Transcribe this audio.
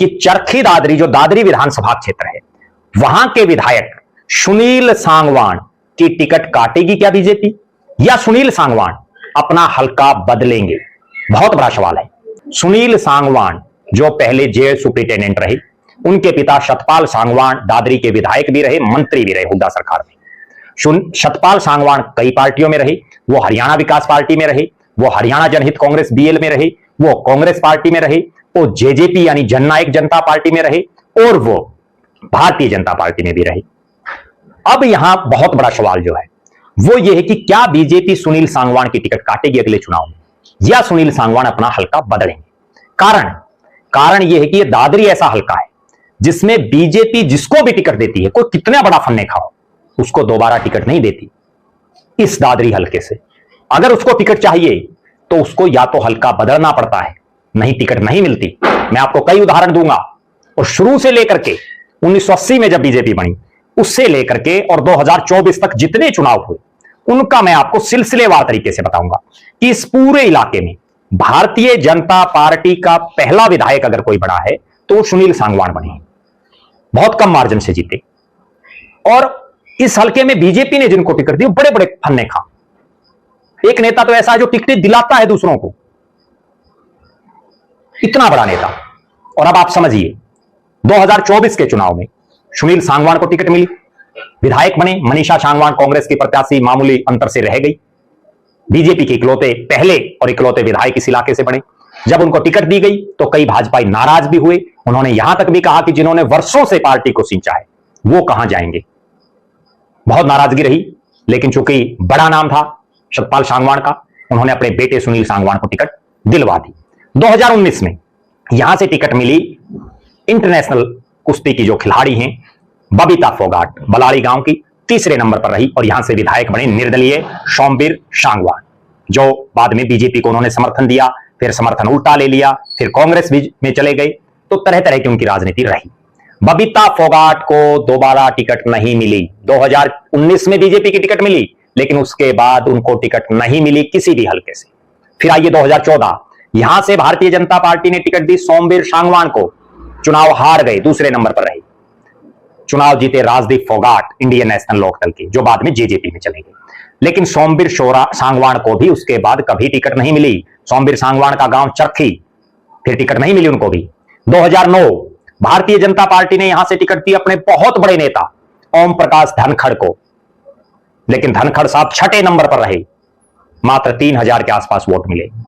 कि चरखी दादरी, जो दादरी विधानसभा क्षेत्र है, वहां के विधायक सुनील सांगवान की टिकट काटेगी क्या बीजेपी, या सुनील सांगवान अपना हलका बदलेंगे? बहुत बड़ा सवाल है। सुनील सांगवान जो पहले जेल सुप्रिंटेंडेंट रहे, उनके पिता सतपाल सांगवान दादरी के विधायक भी रहे, मंत्री भी रहे हुड्डा सरकार में। सतपाल सांगवान कई पार्टियों में रहे, वो हरियाणा विकास पार्टी में रहे, वो हरियाणा जनहित कांग्रेस बीएल में रहे, वो कांग्रेस पार्टी में रहे, वो जेजेपी यानी जननायक जनता पार्टी में रहे, और वो भारतीय जनता पार्टी में भी रहे। अब यहां बहुत बड़ा सवाल जो है वो ये है कि क्या बीजेपी सुनील सांगवान की टिकट काटेगी अगले चुनाव में, या सुनील सांगवान अपना हलका बदलेंगे? कारण यह है कि यह दादरी ऐसा हलका है जिसमें बीजेपी जिसको भी टिकट देती है, कोई कितना बड़ा फन्ने खाओ, उसको दोबारा टिकट नहीं देती। इस दादरी हलके से अगर उसको टिकट चाहिए तो उसको या तो हलका बदलना पड़ता है, नहीं टिकट नहीं मिलती। मैं आपको कई उदाहरण दूंगा, और शुरू से लेकर के 1980 में जब बीजेपी बनी उससे लेकर के और 2024 तक जितने चुनाव हुए उनका मैं आपको सिलसिलेवार तरीके से बताऊंगा कि इस पूरे इलाके में भारतीय जनता पार्टी का पहला विधायक अगर कोई बड़ा है तो सुनील सांगवान बने, बहुत कम मार्जिन से जीते। और इस हलके में बीजेपी ने जिनको टिकट दी बड़े बड़े फन्ने खा। एक नेता तो ऐसा है जो टिकट दिलाता है दूसरों को, इतना बड़ा नेता। और अब आप समझिए 2024 के चुनाव में सुनील सांगवान को टिकट मिली, विधायक बने। मनीषा सांगवान कांग्रेस की प्रत्याशी मामूली अंतर से रह गई। बीजेपी के इकलौते पहले और इकलौते विधायक इस इलाके से बने। जब उनको टिकट दी गई तो कई भाजपाई नाराज भी हुए। उन्होंने यहां तक भी कहा कि जिन्होंने वर्षों से पार्टी को सिंचा है वो कहां जाएंगे। बहुत नाराजगी रही, लेकिन चूंकि बड़ा नाम था सतपाल सांगवान का, उन्होंने अपने बेटे सुनील सांगवान को टिकट दिलवा दी। 2019 में यहां से टिकट मिली इंटरनेशनल कुश्ती की जो खिलाड़ी हैं बबीता फोगाट, बलाड़ी गांव की, तीसरे नंबर पर रही, और यहां से विधायक बने निर्दलीय सोमवीर सांगवान, जो बाद में बीजेपी को उन्होंने समर्थन दिया, फिर समर्थन उल्टा ले लिया, फिर कांग्रेस में चले गए, तो तरह तरह की उनकी राजनीति रही। बबीता फोगाट को दोबारा टिकट नहीं मिली। 2019 में बीजेपी की टिकट मिली, लेकिन उसके बाद उनको टिकट नहीं मिली किसी भी हलके से। फिर आइए 2014, यहां से भारतीय जनता पार्टी ने टिकट दी सोमवीर सांगवान को, चुनाव हार गए, दूसरे नंबर पर रहे। चुनाव जीते राजदीप फोगाट इंडियन नेशनल लोकदल के, जो बाद में जेजेपी में चले गए। लेकिन सोमवीर सांगवान को भी उसके बाद कभी टिकट नहीं मिली। सोमवीर सांगवान का गांव चरखी, फिर टिकट नहीं मिली उनको भी। 2009 भारतीय जनता पार्टी ने यहां से टिकट दी अपने बहुत बड़े नेता ओम प्रकाश धनखड़ को, लेकिन धनखड़ साहब छठे नंबर पर रहे, मात्र 3000 के आसपास वोट मिले।